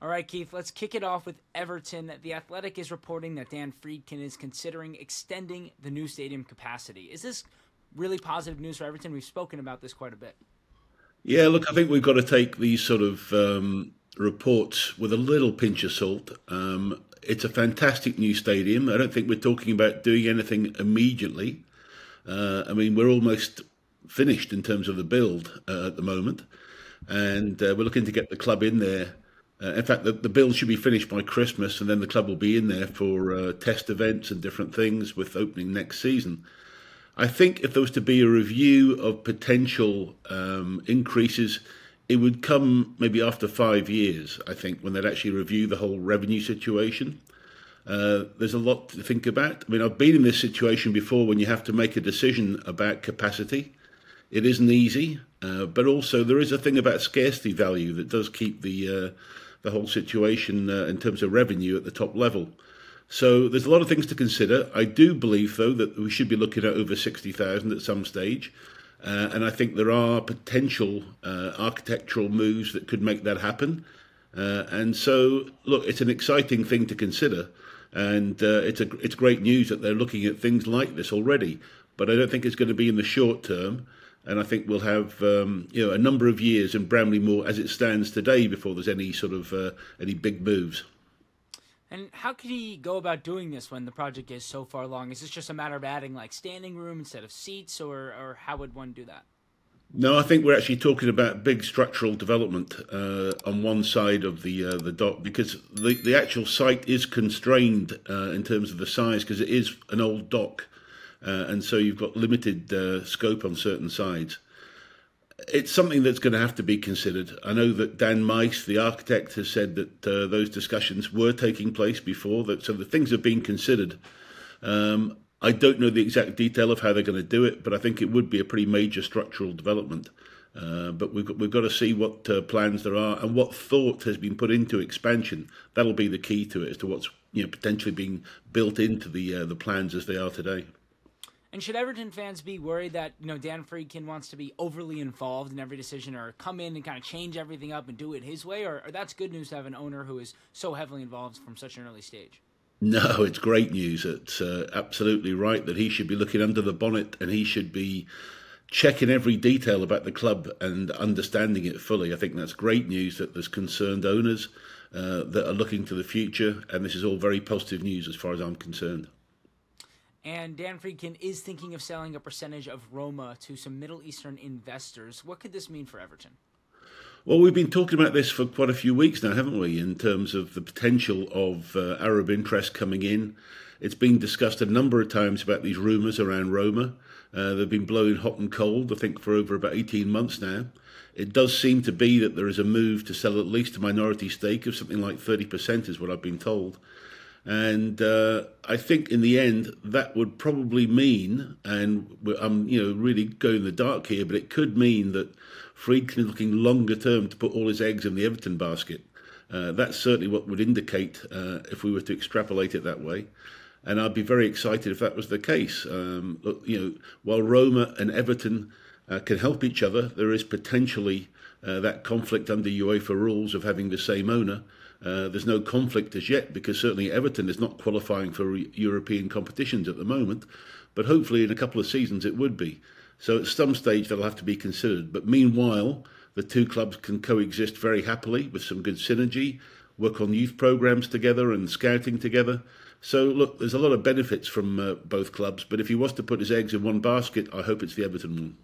All right, Keith, let's kick it off with Everton. The Athletic is reporting that Dan Friedkin is considering extending the new stadium capacity. Is this really positive news for Everton? We've spoken about this quite a bit. Yeah, look, I think we've got to take these sort of reports with a little pinch of salt. It's a fantastic new stadium. I don't think we're talking about doing anything immediately. I mean, we're almost finished in terms of the build at the moment, and we're looking to get the club in there. In fact, the build should be finished by Christmas, and then the club will be in there for test events and different things with opening next season. I think if there was to be a review of potential increases, it would come maybe after 5 years, I think, when they'd actually review the whole revenue situation. There's a lot to think about. I mean, I've been in this situation before when you have to make a decision about capacity. It isn't easy, but also there is a thing about scarcity value that does keep the whole situation in terms of revenue at the top level. So there's a lot of things to consider. I do believe, though, that we should be looking at over 60,000 at some stage. And I think there are potential architectural moves that could make that happen. And so, look, it's an exciting thing to consider. And it's great news that they're looking at things like this already. But I don't think it's going to be in the short term. And I think we'll have a number of years in Bramley Moor as it stands today before there's any sort of any big moves. And how could he go about doing this when the project is so far along? Is this just a matter of adding like standing room instead of seats, or how would one do that? No, I think we're actually talking about big structural development on one side of the dock because the actual site is constrained in terms of the size because it is an old dock, and so you've got limited scope on certain sides. It's something that's going to have to be considered. I know that Dan Mice, the architect, has said that those discussions were taking place before, so the things have been considered. I don't know the exact detail of how they're going to do it, but I think it would be a pretty major structural development. But we've got to see what plans there are and what thought has been put into expansion. That'll be the key to it as to what's potentially being built into the plans as they are today. And should Everton fans be worried that Dan Friedkin wants to be overly involved in every decision, or come in and kind of change everything up and do it his way, or that's good news to have an owner who is so heavily involved from such an early stage? No, it's great news. It's absolutely right that he should be looking under the bonnet and he should be checking every detail about the club and understanding it fully. I think that's great news that there's concerned owners that are looking to the future, and this is all very positive news as far as I'm concerned. And Dan Friedkin is thinking of selling a percentage of Roma to some Middle Eastern investors. What could this mean for Everton? Well, we've been talking about this for quite a few weeks now, haven't we, in terms of the potential of Arab interest coming in. It's been discussed a number of times about these rumours around Roma. They've been blowing hot and cold, I think, for over about 18 months now. It does seem to be that there is a move to sell at least a minority stake of something like 30% is what I've been told. And I think in the end that would probably mean, and I'm really going in the dark here, but it could mean that Friedkin is looking longer term to put all his eggs in the Everton basket. That's certainly what would indicate if we were to extrapolate it that way. And I'd be very excited if that was the case. While Roma and Everton can help each other, there is potentially that conflict under UEFA rules of having the same owner. There's no conflict as yet because certainly Everton is not qualifying for European competitions at the moment, but hopefully in a couple of seasons it would be. So at some stage that'll have to be considered. But meanwhile, the two clubs can coexist very happily with some good synergy, work on youth programs together and scouting together. So look, there's a lot of benefits from both clubs, but if he was to put his eggs in one basket, I hope it's the Everton one.